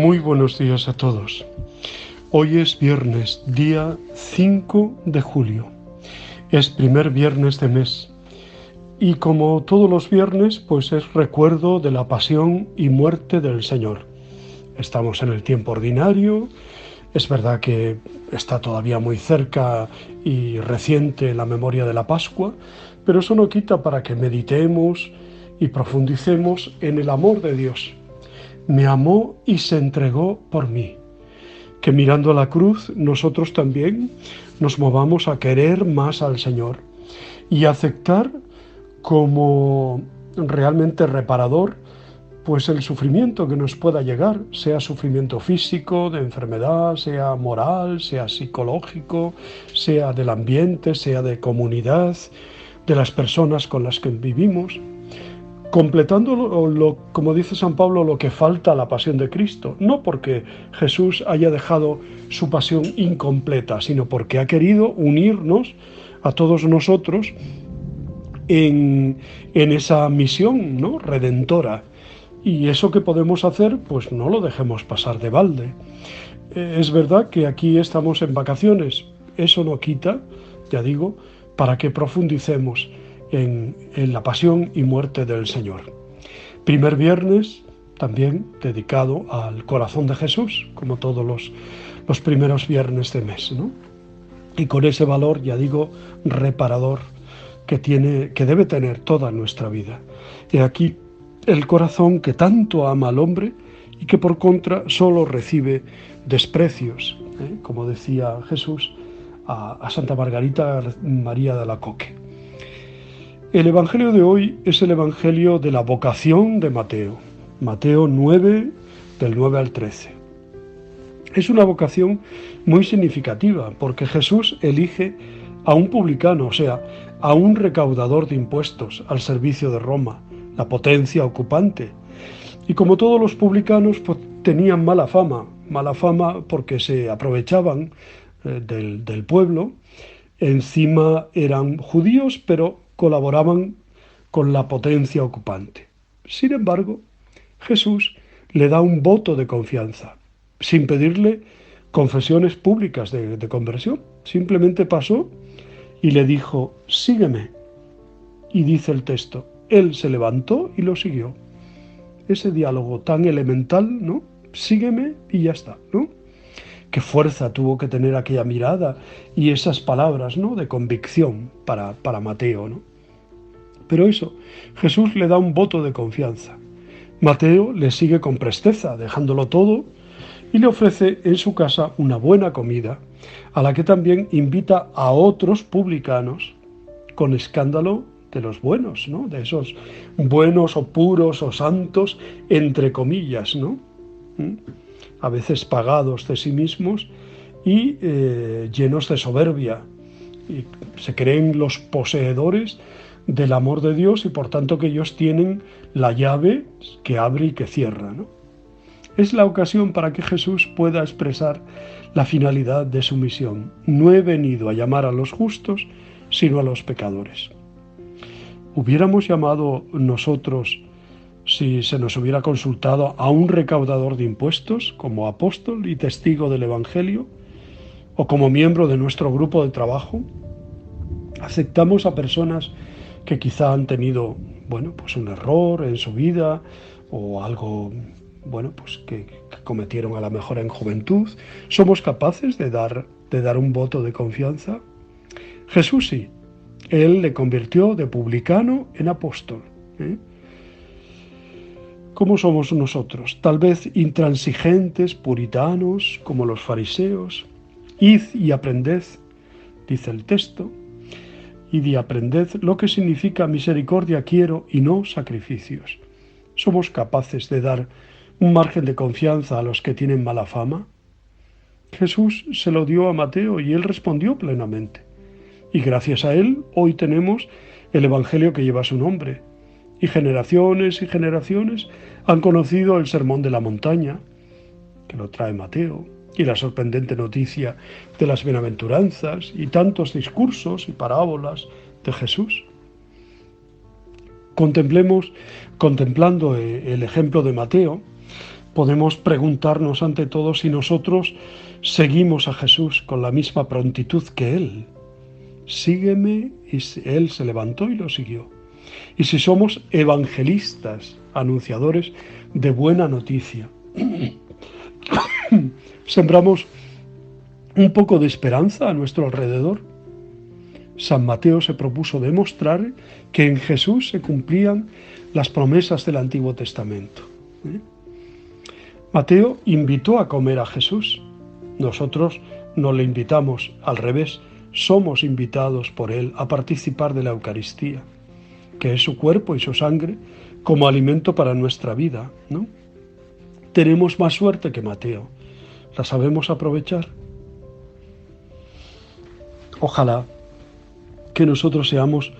Muy buenos días a todos. Hoy es viernes, día 5 de julio. Es primer viernes de mes. Y como todos los viernes, pues es recuerdo de la pasión y muerte del Señor. Estamos en el tiempo ordinario. Es verdad que está todavía muy cerca y reciente la memoria de la Pascua, pero eso no quita para que meditemos y profundicemos en el amor de Dios. Me amó y se entregó por mí. Que mirando a la cruz nosotros también nos movamos a querer más al Señor y aceptar como realmente reparador pues el sufrimiento que nos pueda llegar, sea sufrimiento físico, de enfermedad, sea moral, sea psicológico, sea del ambiente, sea de comunidad, de las personas con las que vivimos, completando, como dice San Pablo, lo que falta a la pasión de Cristo, no porque Jesús haya dejado su pasión incompleta, sino porque ha querido unirnos a todos nosotros en esa misión, ¿no?, redentora. Y eso que podemos hacer, pues no lo dejemos pasar de balde. Es verdad que aquí estamos en vacaciones, eso no quita, ya digo, para que profundicemos en la pasión y muerte del Señor. Primer viernes también dedicado al corazón de Jesús, como todos los primeros viernes de mes, ¿no? Y con ese valor, ya digo, reparador que debe tener toda nuestra vida. Y aquí el corazón que tanto ama al hombre y que por contra solo recibe desprecios, como decía Jesús a Santa Margarita María de Alacoque. El Evangelio de hoy es el Evangelio de la vocación de Mateo. Mateo 9, del 9 al 13. Es una vocación muy significativa porque Jesús elige a un publicano, o sea, a un recaudador de impuestos al servicio de Roma, la potencia ocupante. Y como todos los publicanos, pues, tenían mala fama porque se aprovechaban del pueblo. Encima eran judíos, pero colaboraban con la potencia ocupante. Sin embargo, Jesús le da un voto de confianza, sin pedirle confesiones públicas de conversión. Simplemente pasó y le dijo: sígueme. Y dice el texto, él se levantó y lo siguió. Ese diálogo tan elemental, ¿no? Sígueme y ya está, ¿no? Qué fuerza tuvo que tener aquella mirada y esas palabras, ¿no?, de convicción para Mateo, ¿no? Pero eso, Jesús le da un voto de confianza. Mateo le sigue con presteza, dejándolo todo, y le ofrece en su casa una buena comida, a la que también invita a otros publicanos, con escándalo de los buenos, ¿no?, de esos buenos o puros o santos, entre comillas, ¿no? A veces pagados de sí mismos y llenos de soberbia. Y se creen los poseedores del amor de Dios y por tanto que ellos tienen la llave que abre y que cierra, ¿no? Es la ocasión para que Jesús pueda expresar la finalidad de su misión. No he venido a llamar a los justos, sino a los pecadores. ¿Hubiéramos llamado nosotros, si se nos hubiera consultado, a un recaudador de impuestos como apóstol y testigo del Evangelio, o como miembro de nuestro grupo de trabajo? ¿Aceptamos a personas que quizá han tenido, pues un error en su vida o algo, pues que cometieron a lo mejor en juventud? ¿Somos capaces de dar un voto de confianza? Jesús sí. Él le convirtió de publicano en apóstol. ¿Cómo somos nosotros? Tal vez intransigentes, puritanos, como los fariseos. Id y aprended, dice el texto, id y aprended lo que significa misericordia quiero y no sacrificios. ¿Somos capaces de dar un margen de confianza a los que tienen mala fama? Jesús se lo dio a Mateo y él respondió plenamente. Y gracias a él hoy tenemos el Evangelio que lleva su nombre. Y generaciones han conocido el Sermón de la Montaña, que lo trae Mateo, y la sorprendente noticia de las bienaventuranzas y tantos discursos y parábolas de Jesús. Contemplando el ejemplo de Mateo, podemos preguntarnos ante todo si nosotros seguimos a Jesús con la misma prontitud que Él. Sígueme, y Él se levantó y lo siguió. Y si somos evangelistas, anunciadores de buena noticia, sembramos un poco de esperanza a nuestro alrededor. San Mateo se propuso demostrar que en Jesús se cumplían las promesas del Antiguo Testamento. Mateo invitó a comer a Jesús. Nosotros no le invitamos, al revés, somos invitados por Él a participar de la Eucaristía, que es su cuerpo y su sangre como alimento para nuestra vida, ¿no? Tenemos más suerte que Mateo. ¿La sabemos aprovechar? Ojalá que nosotros seamos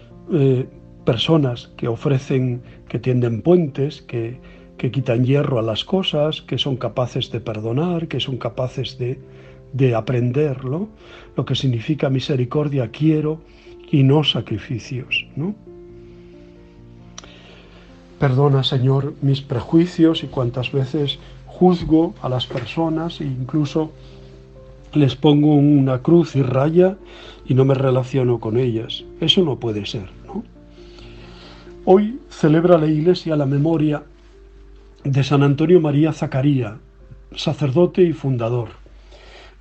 personas que ofrecen, que tienden puentes, que quitan hierro a las cosas, que son capaces de perdonar, que son capaces de aprender, ¿no? Lo que significa misericordia, quiero, y no sacrificios, ¿no? Perdona, Señor, mis prejuicios y cuantas veces juzgo a las personas e incluso les pongo una cruz y raya y no me relaciono con ellas. Eso no puede ser, ¿no? Hoy celebra la Iglesia la memoria de San Antonio María Zaccaria, sacerdote y fundador.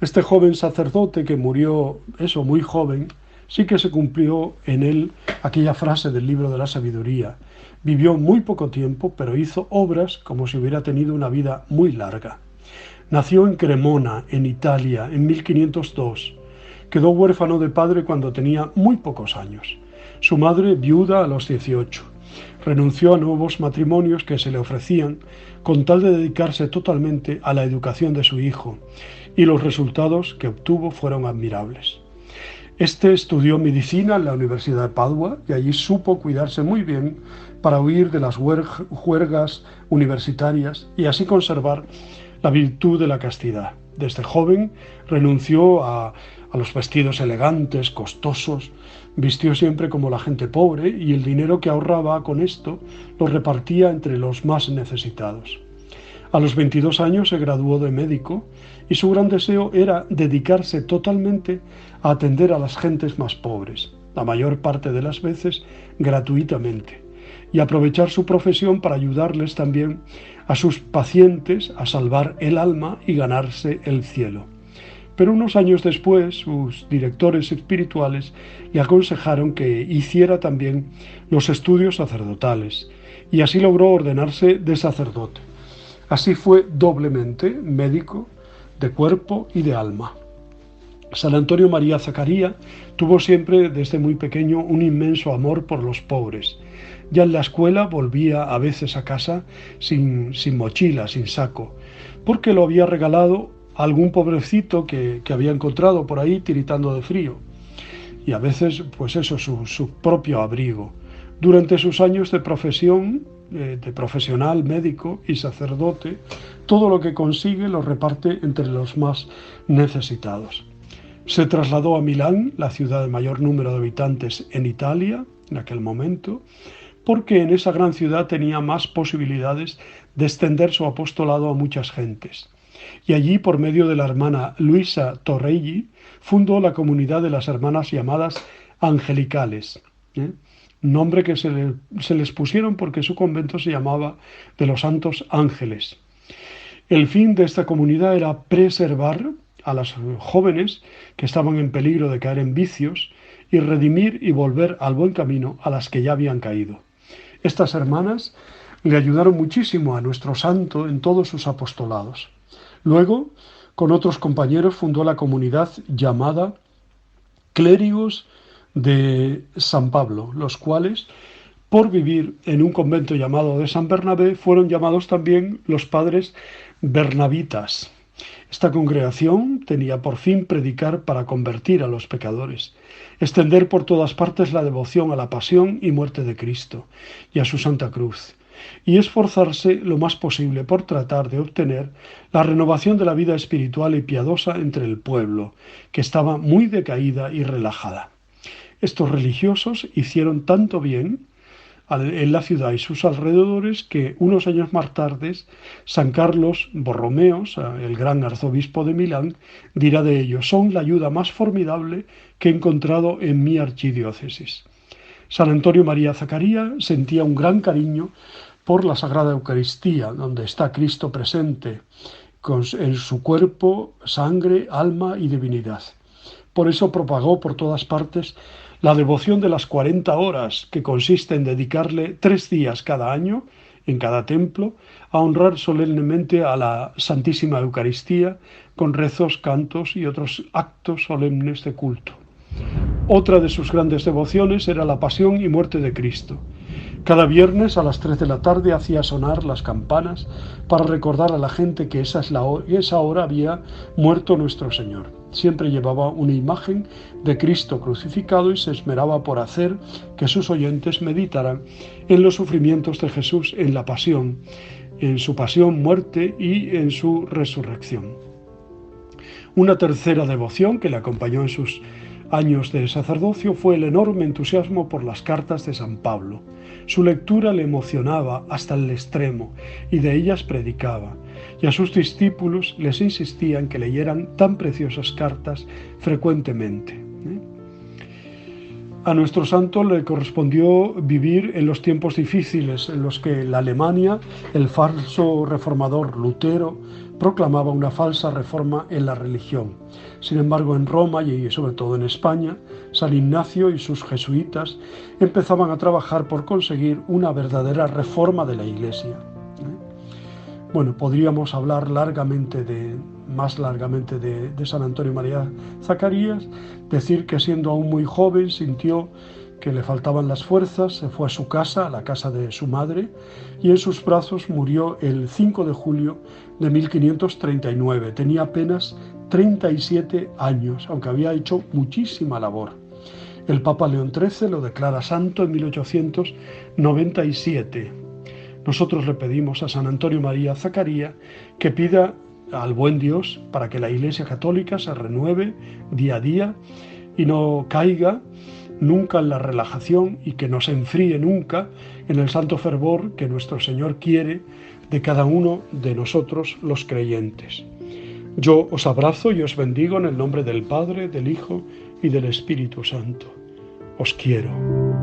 Este joven sacerdote que murió, muy joven, sí que se cumplió en él aquella frase del libro de la sabiduría. Vivió muy poco tiempo, pero hizo obras como si hubiera tenido una vida muy larga. Nació en Cremona, en Italia, en 1502. Quedó huérfano de padre cuando tenía muy pocos años. Su madre, viuda a los 18. Renunció a nuevos matrimonios que se le ofrecían con tal de dedicarse totalmente a la educación de su hijo, y los resultados que obtuvo fueron admirables. Este estudió medicina en la Universidad de Padua y allí supo cuidarse muy bien para huir de las juergas universitarias y así conservar la virtud de la castidad. Desde joven renunció a los vestidos elegantes, costosos, vistió siempre como la gente pobre y el dinero que ahorraba con esto lo repartía entre los más necesitados. A los 22 años se graduó de médico y su gran deseo era dedicarse totalmente a atender a las gentes más pobres, la mayor parte de las veces gratuitamente, y aprovechar su profesión para ayudarles también a sus pacientes a salvar el alma y ganarse el cielo. Pero unos años después, sus directores espirituales le aconsejaron que hiciera también los estudios sacerdotales, y así logró ordenarse de sacerdote. Así fue doblemente médico de cuerpo y de alma. San Antonio María Zaccaria tuvo siempre desde muy pequeño un inmenso amor por los pobres. Ya en la escuela volvía a veces a casa sin mochila, sin saco, porque lo había regalado a algún pobrecito que había encontrado por ahí tiritando de frío. Y a veces, pues eso, su propio abrigo. Durante sus años de profesión, de profesional, médico y sacerdote, todo lo que consigue lo reparte entre los más necesitados. Se trasladó a Milán, la ciudad de mayor número de habitantes en Italia, en aquel momento, porque en esa gran ciudad tenía más posibilidades de extender su apostolado a muchas gentes. Y allí, por medio de la hermana Luisa Torreggi, fundó la comunidad de las hermanas llamadas angelicales, nombre que se les pusieron porque su convento se llamaba de los Santos Ángeles. El fin de esta comunidad era preservar a las jóvenes que estaban en peligro de caer en vicios y redimir y volver al buen camino a las que ya habían caído. Estas hermanas le ayudaron muchísimo a nuestro santo en todos sus apostolados. Luego, con otros compañeros, fundó la comunidad llamada Clérigos de San Pablo, los cuales, por vivir en un convento llamado de San Bernabé, fueron llamados también los padres bernabitas. Esta congregación tenía por fin predicar para convertir a los pecadores, extender por todas partes la devoción a la pasión y muerte de Cristo y a su Santa Cruz, y esforzarse lo más posible por tratar de obtener la renovación de la vida espiritual y piadosa entre el pueblo, que estaba muy decaída y relajada. Estos religiosos hicieron tanto bien en la ciudad y sus alrededores que unos años más tarde San Carlos Borromeo, el gran arzobispo de Milán, dirá de ellos: son la ayuda más formidable que he encontrado en mi archidiócesis. San Antonio María Zaccaria sentía un gran cariño por la Sagrada Eucaristía, donde está Cristo presente en su cuerpo, sangre, alma y divinidad. Por eso propagó por todas partes la devoción de las 40 horas, que consiste en dedicarle 3 días cada año, en cada templo, a honrar solemnemente a la Santísima Eucaristía con rezos, cantos y otros actos solemnes de culto. Otra de sus grandes devociones era la pasión y muerte de Cristo. Cada viernes a las 3 de la tarde hacía sonar las campanas para recordar a la gente que esa hora había muerto nuestro Señor. Siempre llevaba una imagen de Cristo crucificado y se esmeraba por hacer que sus oyentes meditaran en los sufrimientos de Jesús en la pasión, en su pasión, muerte y en su resurrección. Una tercera devoción que le acompañó en sus años de sacerdocio fue el enorme entusiasmo por las cartas de San Pablo. Su lectura le emocionaba hasta el extremo y de ellas predicaba, y a sus discípulos les insistía en que leyeran tan preciosas cartas frecuentemente. A nuestro santo le correspondió vivir en los tiempos difíciles en los que en Alemania el falso reformador Lutero proclamaba una falsa reforma en la religión. Sin embargo, en Roma y sobre todo en España, San Ignacio y sus jesuitas empezaban a trabajar por conseguir una verdadera reforma de la Iglesia. Bueno, podríamos hablar más largamente de San Antonio María Zaccarías, decir que siendo aún muy joven sintió que le faltaban las fuerzas, se fue a su casa, a la casa de su madre, y en sus brazos murió el 5 de julio de 1539. Tenía apenas 37 años, aunque había hecho muchísima labor. El Papa León XIII lo declara santo en 1897. Nosotros le pedimos a San Antonio María Zaccaria que pida al buen Dios para que la Iglesia Católica se renueve día a día y no caiga nunca en la relajación y que no se enfríe nunca en el santo fervor que nuestro Señor quiere de cada uno de nosotros los creyentes. Yo os abrazo y os bendigo en el nombre del Padre, del Hijo y del Espíritu Santo. Os quiero.